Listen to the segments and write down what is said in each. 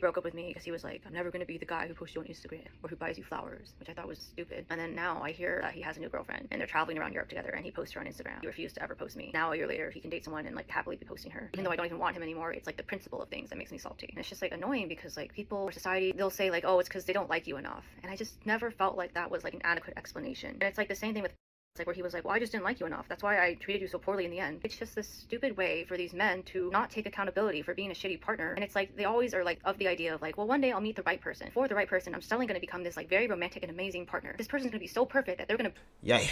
broke up with me because he was like, I'm never going to be the guy who posts you on Instagram or who buys you flowers, which I thought was stupid. And then now I hear that he has a new girlfriend and they're traveling around Europe together, and he posts her on Instagram. He refused to ever post me. Now a year later, he can date someone and like happily be posting her. Even though I don't even want him anymore, it's like the principle of things that makes me salty. And it's just like annoying because like people or society, they'll say like, oh, it's because they don't like you enough. And I just never felt like that was like an adequate explanation. And it's like the same thing with like where he was like, well, I just didn't like you enough. That's why I treated you so poorly in the end. It's just this stupid way for these men to not take accountability for being a shitty partner. And it's like they always are like of the idea of like, well, one day I'll meet the right person. For the right person, I'm suddenly going to become this like very romantic and amazing partner. This person's going to be so perfect that they're going to... Yeah,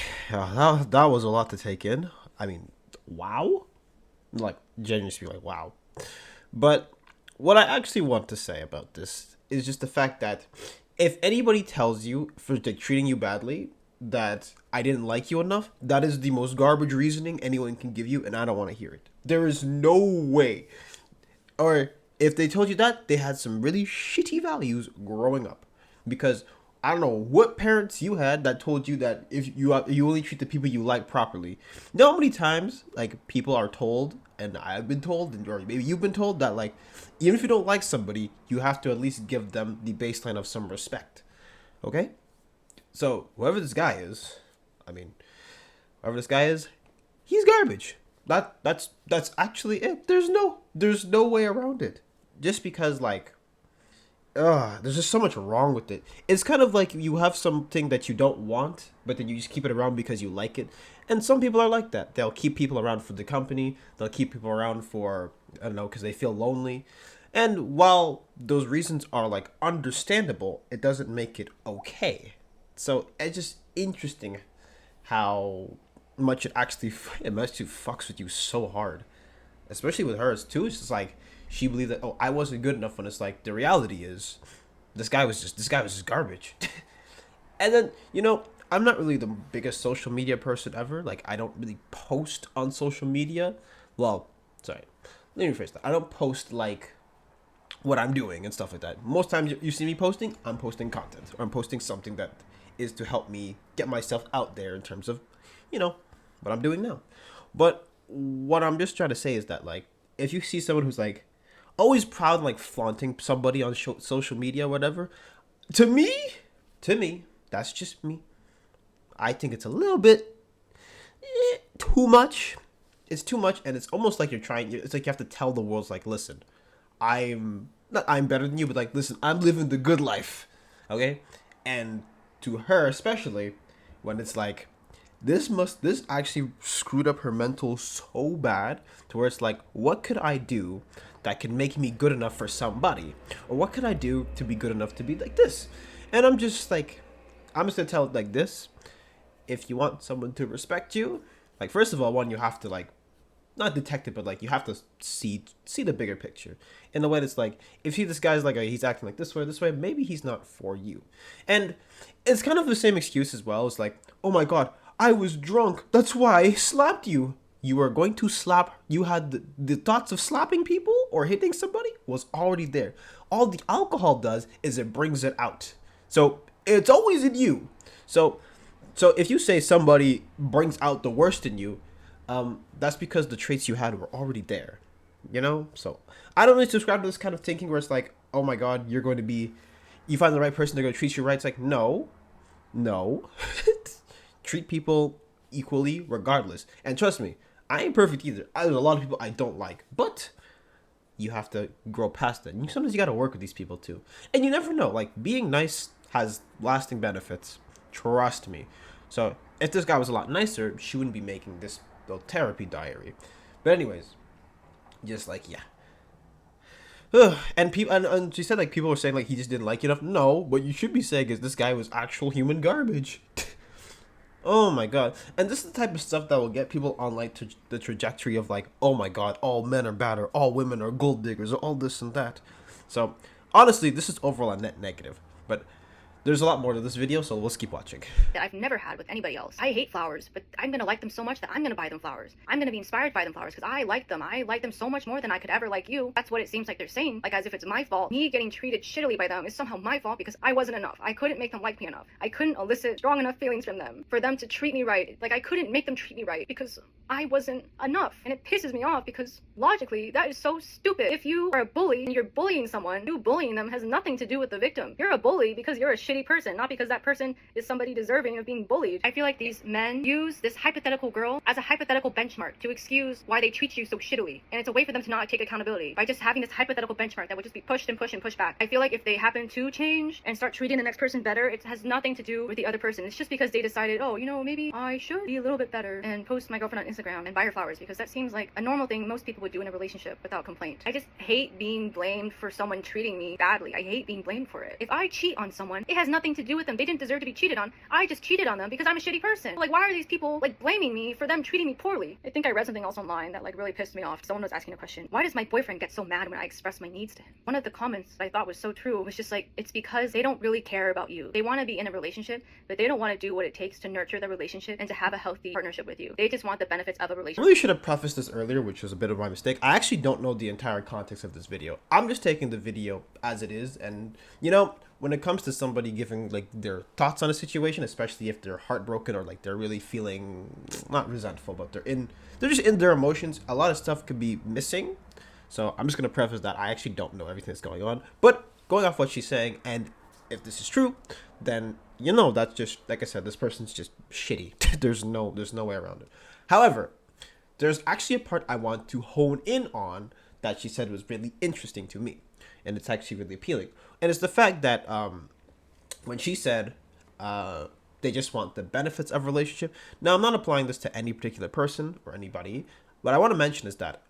that was a lot to take in. I mean, wow. Like, genuinely speaking, like, wow. But what I actually want to say about this is just the fact that if anybody tells you for like, treating you badly that I didn't like you enough, that is the most garbage reasoning anyone can give you, and I don't want to hear it. There is no way. Or if they told you that, they had some really shitty values growing up. Because I don't know what parents you had that told you that if you only treat the people you like properly. You know how many times like people are told, and I've been told, or maybe you've been told that like even if you don't like somebody, you have to at least give them the baseline of some respect. Okay? So whoever this guy is, he's garbage. That's actually it. There's no way around it. Just because like there's just so much wrong with it. It's kind of like you have something that you don't want, but then you just keep it around because you like it. And some people are like that. They'll keep people around for the company. They'll keep people around for, I don't know, because they feel lonely. And while those reasons are like understandable, it doesn't make it okay. So it's just interesting how much it actually fucks with you so hard, especially with hers too. It's just like she believed that, oh, I wasn't good enough, when it's like the reality is this guy was just garbage. And then I'm not really the biggest social media person ever. Like I don't really post on social media. Well, sorry, let me rephrase that. I don't post like what I'm doing and stuff like that. Most times you see me posting, I'm posting content, or I'm posting something that is to help me get myself out there in terms of, what I'm doing now. But what I'm just trying to say is that, like, if you see someone who's, like, always proud of, like, flaunting somebody on social media or whatever, to me, that's just me. I think it's a little bit too much. It's too much, and it's almost like it's like you have to tell the world, like, listen, I'm better than you, but, like, listen, I'm living the good life, okay? And to her especially, when it's like this actually screwed up her mental so bad to where it's like, what could I do that can make me good enough for somebody, or what could I do to be good enough to be like this? And I'm just gonna tell it like this: if you want someone to respect you, like, first of all, one, you have to like not detect it, but like you have to see the bigger picture in the way that's like, if this guy's like he's acting like this way, maybe he's not for you. And it's kind of the same excuse as well. It's like, oh my god, I was drunk, that's why I slapped you. You were going to slap, you had the thoughts of slapping people or hitting somebody was already there. All the alcohol does is it brings it out, so it's always in you. So if you say somebody brings out the worst in you, that's because the traits you had were already there, So I don't really subscribe to this kind of thinking where it's like, oh my god, you find the right person, they're going to treat you right. It's like, no. Treat people equally regardless. And trust me, I ain't perfect either. There's a lot of people I don't like, but you have to grow past it. And sometimes you got to work with these people too. And you never know, like, being nice has lasting benefits. Trust me. So if this guy was a lot nicer, she wouldn't be making this little therapy diary. But anyways, just like, yeah. And people, and she said like people were saying like he just didn't like you enough. No, what you should be saying is this guy was actual human garbage. Oh my god. And this is the type of stuff that will get people on like the trajectory of like, oh my god, all men are bad, or all women are gold diggers, or all this and that. So honestly, this is overall a net negative. But There's a lot more to this video, so let's keep watching. that I've never had with anybody else. I hate flowers, but I'm gonna like them so much that I'm gonna buy them flowers. I'm gonna be inspired by them flowers because I like them. I like them so much more than I could ever like you. That's what it seems like they're saying, like as if it's my fault. Me getting treated shittily by them is somehow my fault because I wasn't enough. I couldn't make them like me enough. I couldn't elicit strong enough feelings from them for them to treat me right. Like I couldn't make them treat me right because I wasn't enough. And it pisses me off because logically that is so stupid. If you are a bully and you're bullying someone, you bullying them has nothing to do with the victim. You're a bully because you're a shitty person, not because that person is somebody deserving of being bullied. I feel like these men use this hypothetical girl as a hypothetical benchmark to excuse why they treat you so shittily. And it's a way for them to not take accountability by just having this hypothetical benchmark that would just be pushed and pushed and pushed back. I feel like if they happen to change and start treating the next person better, it has nothing to do with the other person. It's just because they decided, oh, you know, maybe I should be a little bit better and post my girlfriend on Instagram and buy her flowers, because that seems like a normal thing most people would do in a relationship without complaint. I just hate being blamed for someone treating me badly. I hate being blamed for it. If I cheat on someone, it has nothing to do with them. They didn't deserve to be cheated on. I just cheated on them because I'm a shitty person. Like, why are these people like blaming me for them treating me poorly? I think I read something else online that like really pissed me off. Someone was asking a question: why does my boyfriend get so mad when I express my needs to him? One of the comments I thought was so true was just like, it's because they don't really care about you. They want to be in a relationship, but they don't want to do what it takes to nurture the relationship and to have a healthy partnership with you. They just want the benefits of a I relationship. really should have prefaced this earlier, which was a bit of my mistake. I actually don't know the entire context of this video. I'm just taking the video as it is, and you know, when it comes to somebody giving like their thoughts on a situation, especially if they're heartbroken or like they're really feeling not resentful, but they're just in their emotions, a lot of stuff could be missing. So I'm just gonna preface that I actually don't know everything that's going on, but going off what she's saying, and if this is true, then you know that's just, like I said, this person's just shitty. there's no way around it. However, there's actually a part I want to hone in on that she said was really interesting to me, and it's actually really appealing. And it's the fact that when she said they just want the benefits of a relationship. Now, I'm not applying this to any particular person or anybody. What I want to mention is that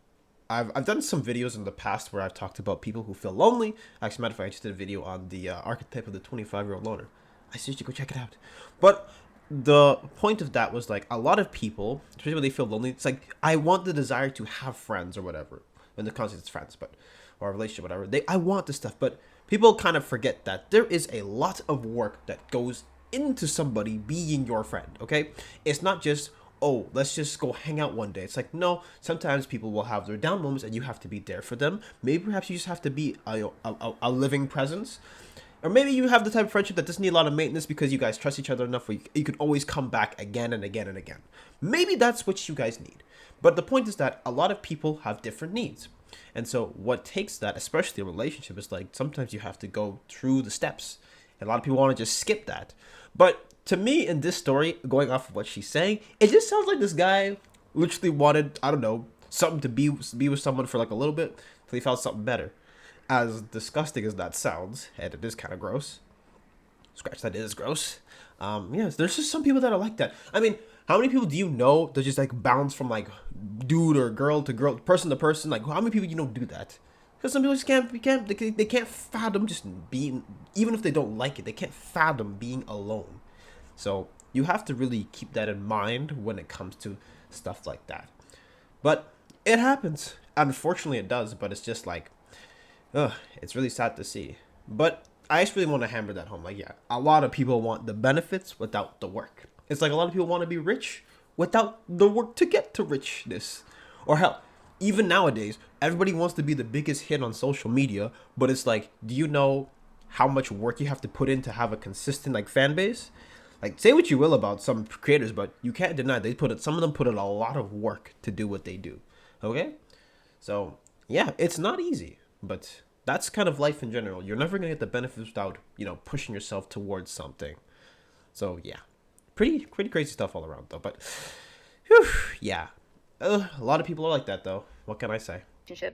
I've done some videos in the past where I've talked about people who feel lonely. Actually, matter of fact, I just did a video on the archetype of the 25-year-old loner. I suggest you go check it out. But the point of that was like a lot of people, especially when they feel lonely, it's like I want the desire to have friends or whatever. In the context it's friends, but or a relationship, whatever. I want this stuff, but people kind of forget that there is a lot of work that goes into somebody being your friend. Okay, it's not just, oh, let's just go hang out one day. It's like, no, sometimes people will have their down moments and you have to be there for them. Maybe perhaps you just have to be a living presence. Or maybe you have the type of friendship that doesn't need a lot of maintenance because you guys trust each other enough where you can always come back again and again and again. Maybe that's what you guys need. But the point is that a lot of people have different needs. And so what takes that, especially a relationship, is like sometimes you have to go through the steps. And a lot of people want to just skip that. But to me, in this story, going off of what she's saying, it just sounds like this guy literally wanted, I don't know, something to be with someone for like a little bit until he found something better. As disgusting as that sounds, and it is kind of gross. Scratch that, it is gross. Yes, there's just some people that are like that. I mean, how many people do you know that just like bounce from like dude or girl to girl, person to person? Like, how many people you know do that? Because some people just they can't fathom just being, even if they don't like it, they can't fathom being alone. So you have to really keep that in mind when it comes to stuff like that. But it happens. Unfortunately, it does. But it's just like, ugh, it's really sad to see. But I just really want to hammer that home. Like, yeah, a lot of people want the benefits without the work. It's like a lot of people want to be rich without the work to get to richness. Or hell, even nowadays, everybody wants to be the biggest hit on social media. But it's like, do you know how much work you have to put in to have a consistent like fan base? Like, say what you will about some creators, but you can't deny some of them put in a lot of work to do what they do. Okay? So, yeah, it's not easy. But that's kind of life in general. You're never going to get the benefits without, you know, pushing yourself towards something. So, yeah. Pretty crazy stuff all around, though. But, whew, yeah. A lot of people are like that, though. What can I say?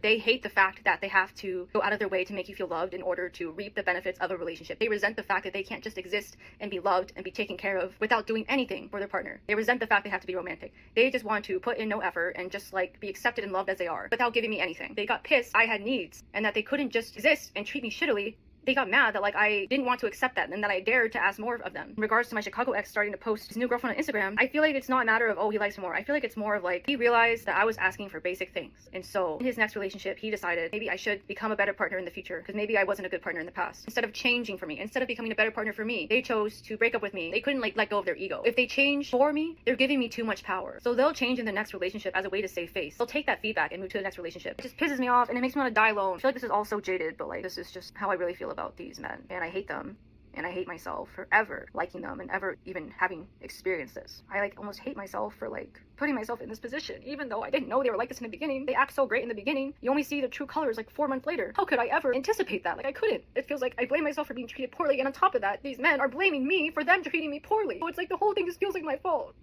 They hate the fact that they have to go out of their way to make you feel loved in order to reap the benefits of a relationship. They resent the fact that they can't just exist and be loved and be taken care of without doing anything for their partner. They resent the fact they have to be romantic. They just want to put in no effort and just like be accepted and loved as they are without giving me anything. They got pissed I had needs and that they couldn't just exist and treat me shittily they got mad that like I didn't want to accept that and that I dared to ask more of them. In regards to my Chicago ex starting to post his new girlfriend on Instagram, I feel like it's not a matter of, oh, he likes me more. I feel like it's more of like he realized that I was asking for basic things. And so in his next relationship, he decided maybe I should become a better partner in the future because maybe I wasn't a good partner in the past. Instead of changing for me, instead of becoming a better partner for me, they chose to break up with me. They couldn't like let go of their ego. If they change for me, they're giving me too much power. So they'll change in the next relationship as a way to save face. They'll take that feedback and move to the next relationship. It just pisses me off and it makes me want to die alone. I feel like this is all so jaded, but like this is just how I really feel about these men. And I hate them. And I hate myself for ever liking them and ever even having experienced this. I like almost hate myself for like putting myself in this position, even though I didn't know they were like this in the beginning. They act so great in the beginning. You only see the true colors like 4 months later. How could I ever anticipate that? Like I couldn't. It feels like I blame myself for being treated poorly. And on top of that, these men are blaming me for them treating me poorly. So it's like the whole thing just feels like my fault.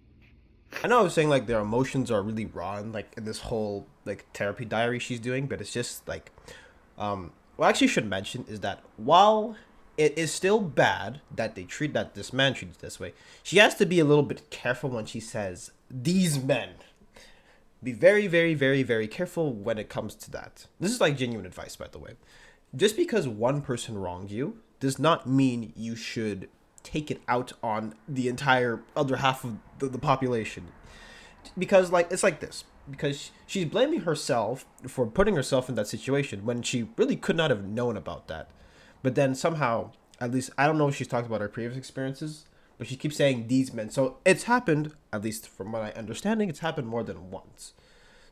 I know I was saying like their emotions are really raw in, like in this whole like therapy diary she's doing, but it's just like what I actually should mention is that while it is still bad that this man treated this way, she has to be a little bit careful when she says these men. Be very, very, very, very careful when it comes to that. This is like genuine advice, by the way. Just because one person wronged you does not mean you should take it out on the entire other half of the population. Because like it's like this. Because she's blaming herself for putting herself in that situation when she really could not have known about that. But then somehow, at least, I don't know if she's talked about her previous experiences, but she keeps saying these men. So it's happened, at least from what I'm understanding, it's happened more than once.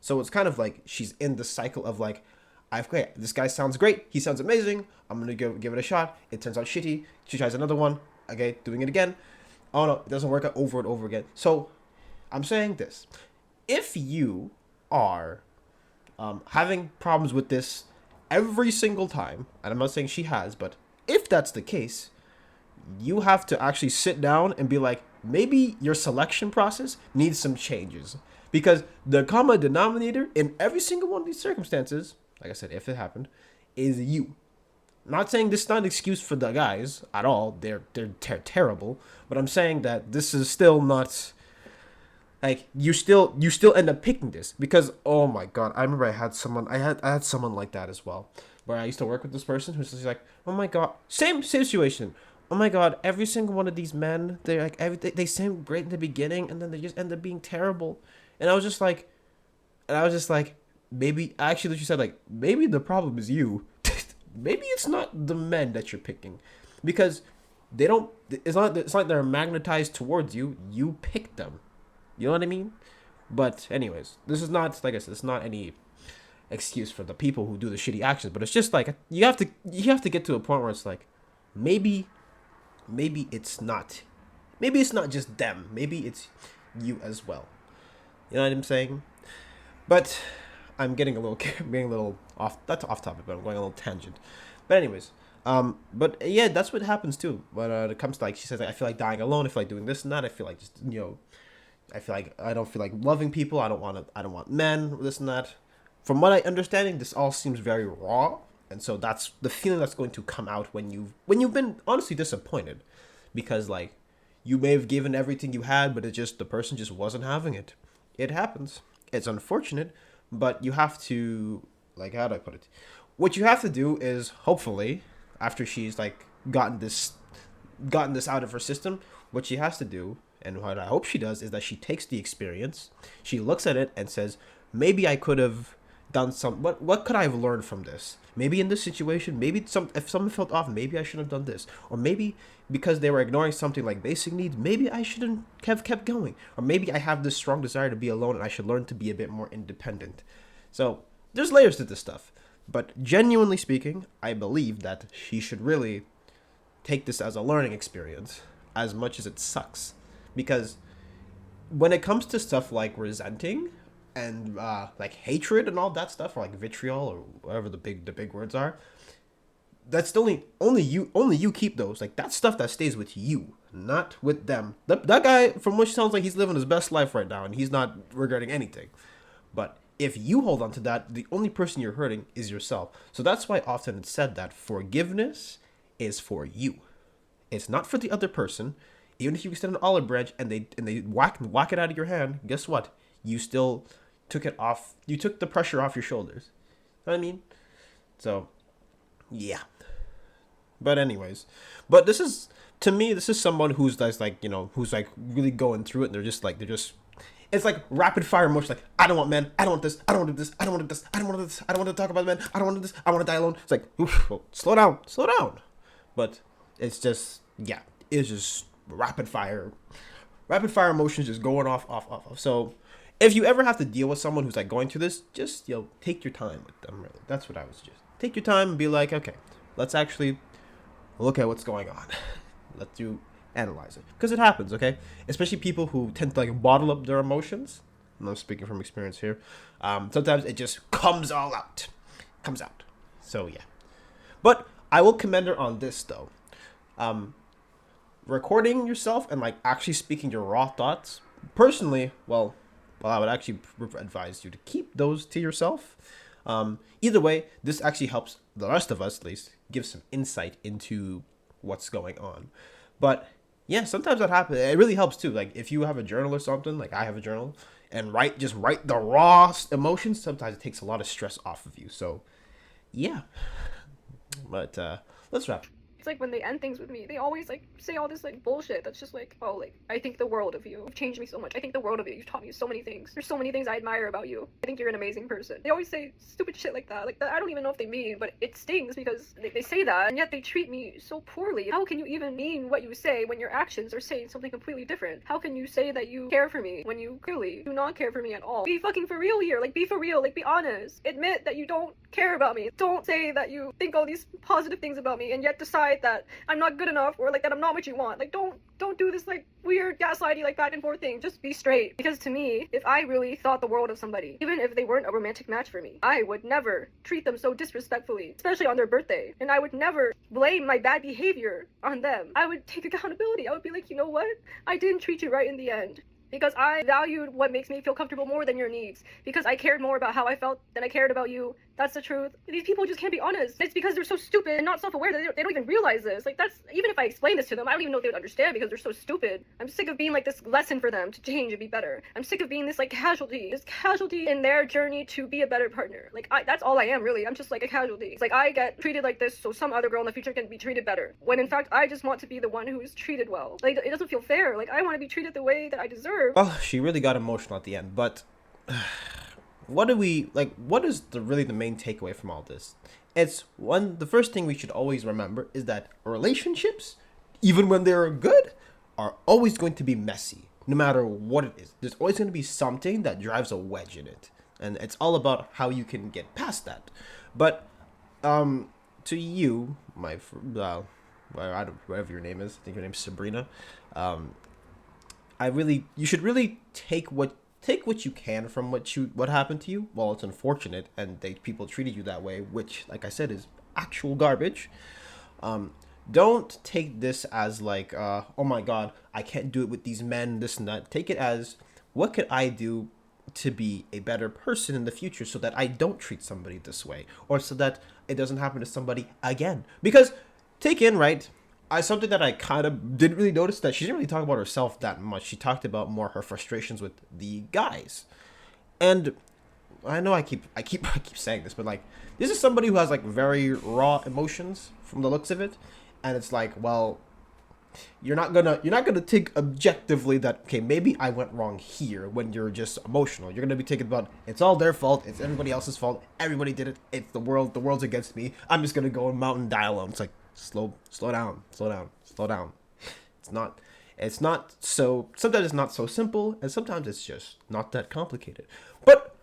So it's kind of like she's in the cycle of like, okay, this guy sounds great. He sounds amazing. I'm going to give it a shot. It turns out shitty. She tries another one. Okay, doing it again. Oh no, it doesn't work out over and over again. So I'm saying this. If you are having problems with this every single time, and I'm not saying she has, but if that's the case, you have to actually sit down and be like, maybe your selection process needs some changes. Because the common denominator in every single one of these circumstances, like I said, if it happened, is you. I'm not saying this is not an excuse for the guys at all. They're terrible. But I'm saying that this is still not... Like you still end up picking this because oh my god, I remember I had someone like that as well, where I used to work with this person who's just like, oh my god, same situation. Oh my god, every single one of these men, they're like they seem great in the beginning and then they just end up being terrible. And I was just like, maybe actually she said like maybe the problem is you. Maybe it's not the men that you're picking, because they don't. It's not they're magnetized towards you. You picked them. You know what I mean? But anyways, this is not, like I said, it's not any excuse for the people who do the shitty actions, but it's just like you have to get to a point where it's like maybe it's not just them. Maybe it's you as well. You know what I'm saying? But I'm getting a little off, not off topic, but I'm going a little tangent. But anyways, but yeah, that's what happens too. When it comes to like, she says, like, I feel like dying alone. I feel like doing this and that. I feel like just, I feel like I don't feel like loving people. I don't want men, this and that. From what I understanding, this all seems very raw, and so that's the feeling that's going to come out when you've been honestly disappointed, because like you may have given everything you had, but the person just wasn't having it. It happens. It's unfortunate, but you have to, like, how do I put it? What you have to do is hopefully after she's like gotten this out of her system, what she has to do, and what I hope she does, is that she takes the experience, she looks at it and says, maybe I could have done what could I have learned from this? Maybe in this situation, maybe if someone felt off, maybe I should have done this. Or maybe because they were ignoring something like basic needs, maybe I shouldn't have kept going. Or maybe I have this strong desire to be alone and I should learn to be a bit more independent. So there's layers to this stuff. But genuinely speaking, I believe that she should really take this as a learning experience as much as it sucks. Because when it comes to stuff like resenting and like hatred and all that stuff, or like vitriol or whatever the big words are, that's only you keep those. Like, that's stuff that stays with you, not with them. That guy, from which sounds like he's living his best life right now and he's not regretting anything. But if you hold on to that, the only person you're hurting is yourself. So that's why often it's said that forgiveness is for you. It's not for the other person. Even if you extend an olive branch and they whack it out of your hand, guess what? You still took it off. You took the pressure off your shoulders. You know what I mean? So, yeah. But anyways, but this is to me, this is someone who's like, you know, who's like really going through it. And they're just it's like rapid fire emotion. Like, I don't want men. I don't want this. I don't want this. I don't want this. I don't want this. I don't want to talk about men. I don't want this. I want to die alone. It's like, oof, well, slow down, slow down. But it's just, yeah, it's just rapid fire emotions just going off. So if you ever have to deal with someone who's like going through this, just, you know, take your time with them. Really, that's what I would suggest. Take your time and be like, okay, let's actually look at what's going on. Let's do analyze it, because it happens, okay? Especially people who tend to like bottle up their emotions. And I'm speaking from experience here. Sometimes it just comes all out, comes out. So yeah, but I will commend her on this though. Recording yourself and like actually speaking your raw thoughts. Personally, well, I would actually advise you to keep those to yourself. Either way, this actually helps the rest of us, at least, give some insight into what's going on. But yeah, sometimes that happens. It really helps too. Like if you have a journal or something, like I have a journal, and write the raw emotions. Sometimes it takes a lot of stress off of you. So yeah, but let's wrap. It's like when they end things with me, they always like say all this like bullshit that's just like, oh, like, I think the world of you. You've changed me so much. I think the world of you. You've taught me so many things. There's so many things I admire about you. I think you're an amazing person. They always say stupid shit like that. Like, that I don't even know if they mean, but it stings because they say that, and yet they treat me so poorly. How can you even mean what you say when your actions are saying something completely different? How can you say that you care for me when you clearly do not care for me at all? Be fucking for real here. Like, be for real. Like, be honest. Admit that you don't care about me. Don't say that you think all these positive things about me and yet decide that I'm not good enough or like that I'm not what you want. Like, don't do this like weird gaslighty like back and forth thing. Just be straight. Because to me, if I really thought the world of somebody, even if they weren't a romantic match for me, I would never treat them so disrespectfully, especially on their birthday. And I would never blame my bad behavior on them. I would take accountability. I would be like, you know what? I didn't treat you right in the end. Because I valued what makes me feel comfortable more than your needs. Because I cared more about how I felt than I cared about you. That's the truth. These people just can't be honest. It's because they're so stupid and not self-aware that they don't even realize this. Like, that's, even if I explain this to them, I don't even know if they would understand because they're so stupid. I'm sick of being like this lesson for them to change and be better. I'm sick of being this like casualty in their journey to be a better partner. Like, that's all I am, really. I'm just like a casualty. It's like I get treated like this so some other girl in the future can be treated better. When in fact, I just want to be the one who is treated well. Like, it doesn't feel fair. Like, I want to be treated the way that I deserve. Well, she really got emotional at the end, but what is really the main takeaway from all this? It's the first thing we should always remember is that relationships, even when they're good, are always going to be messy, no matter what it is. There's always going to be something that drives a wedge in it, and it's all about how you can get past that. But to you, whatever your name is, I think your name's Sabrina. You should really take what you can from what happened to you. Well, it's unfortunate, and people treated you that way, which, like I said, is actual garbage. Don't take this as like, oh my god, I can't do it with these men, this and that. Take it as, what could I do to be a better person in the future so that I don't treat somebody this way, or so that it doesn't happen to somebody again. Because something that I kind of didn't really notice, that she didn't really talk about herself that much. She talked about more her frustrations with the guys. And I know I keep saying this, but like, this is somebody who has like very raw emotions from the looks of it. And it's like, well, you're not gonna take objectively that, okay, maybe I went wrong here, when you're just emotional. You're gonna be taking about, it's all their fault, it's everybody else's fault, everybody did it, it's the world's against me, I'm just gonna go and mountain die alone. It's like, slow down. It's not so, sometimes it's not so simple, and sometimes it's just not that complicated. But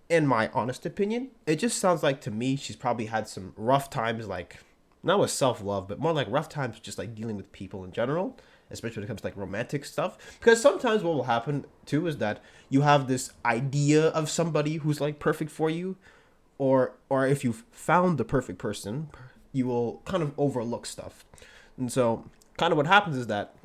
in my honest opinion, it just sounds like to me she's probably had some rough times, like, not with self-love, but more like rough times just like dealing with people in general, especially when it comes to like romantic stuff. Because sometimes what will happen too is that you have this idea of somebody who's like perfect for you, or if you've found the perfect person, you will kind of overlook stuff. And so kind of what happens is that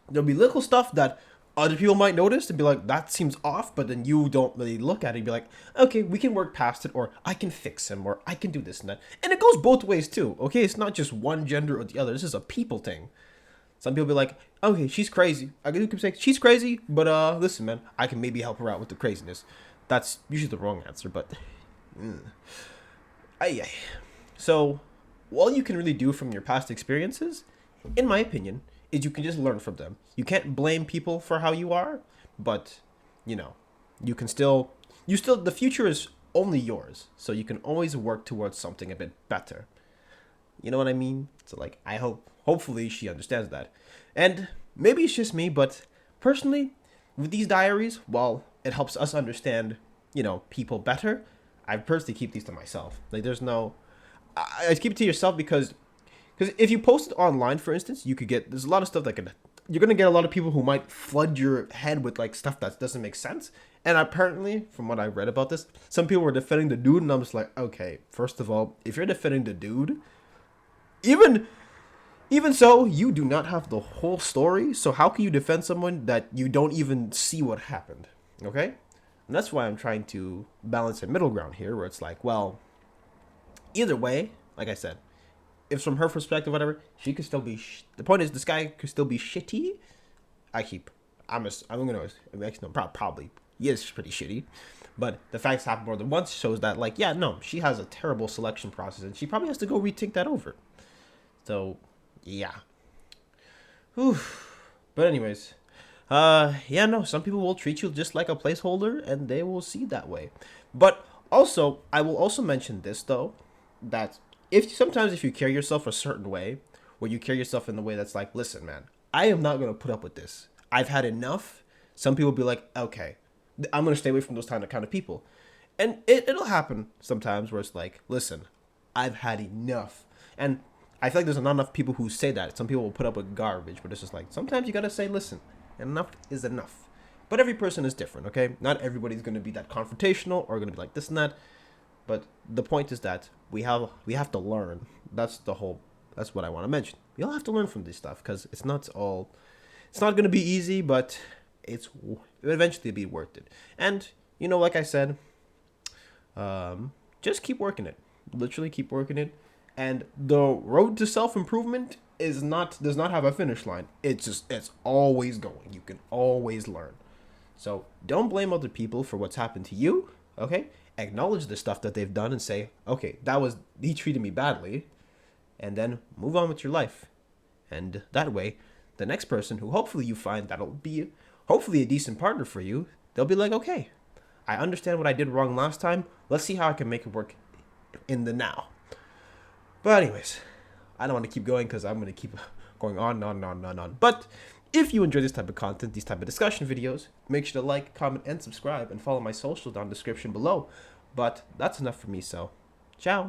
there'll be little stuff that other people might notice and be like, that seems off, but then you don't really look at it and be like, okay, we can work past it, or I can fix him, or I can do this and that. And it goes both ways too, okay? It's not just one gender or the other. This is a people thing. Some people be like, okay, she's crazy. I can say she's crazy, but listen, man, I can maybe help her out with the craziness. That's usually the wrong answer, but... Ay. So, all you can really do from your past experiences, in my opinion, is you can just learn from them. You can't blame people for how you are, but you know, you can still, the future is only yours, so you can always work towards something a bit better. You know what I mean? So like, hopefully she understands that. And maybe it's just me, but personally, with these diaries, while it helps us understand, people better, I personally keep these to myself. Like, there's no, I keep it to yourself because if you post it online, for instance, there's a lot of stuff you're gonna get a lot of people who might flood your head with like stuff that doesn't make sense. And apparently, from what I read about this, some people were defending the dude, and I'm just like, okay, first of all, if you're defending the dude, even so, you do not have the whole story. So how can you defend someone that you don't even see what happened? Okay, and that's why I'm trying to balance a middle ground here, where it's like, well, either way, like I said, if from her perspective, whatever, she could still be. The point is, this guy could still be shitty. Probably he is pretty shitty, but the facts happen more than once shows that, like, yeah, no, she has a terrible selection process, and she probably has to go rethink that over. So, yeah. Whew. But anyways, yeah, no, some people will treat you just like a placeholder, and they will see that way. But also, I will also mention this though, that if you carry yourself a certain way, where you carry yourself in the way that's like, listen, man, I am not gonna put up with this. I've had enough. Some people be like, okay, I'm gonna stay away from those kind of people, and it'll happen sometimes where it's like, listen, I've had enough, and I feel like there's not enough people who say that. Some people will put up with garbage, but it's just like, sometimes you gotta say, listen, enough is enough. But every person is different, okay? Not everybody's gonna be that confrontational or gonna be like this and that. But the point is that we have to learn. That's what I want to mention. We all have to learn from this stuff, because it's not going to be easy, but it will eventually be worth it. And, like I said, just keep working it. Literally keep working it. And the road to self-improvement does not have a finish line. It's always going. You can always learn. So don't blame other people for what's happened to you, okay? Acknowledge the stuff that they've done and say, okay, he treated me badly, and then move on with your life. And that way, the next person who hopefully you find that'll be hopefully a decent partner for you, they'll be like, okay, I understand what I did wrong last time. Let's see how I can make it work in the now. But anyways, I don't want to keep going because I'm going to keep going on and on and on and on and on. But if you enjoy this type of content, these type of discussion videos, make sure to like, comment, and subscribe, and follow my socials down in the description below. But that's enough for me, so ciao.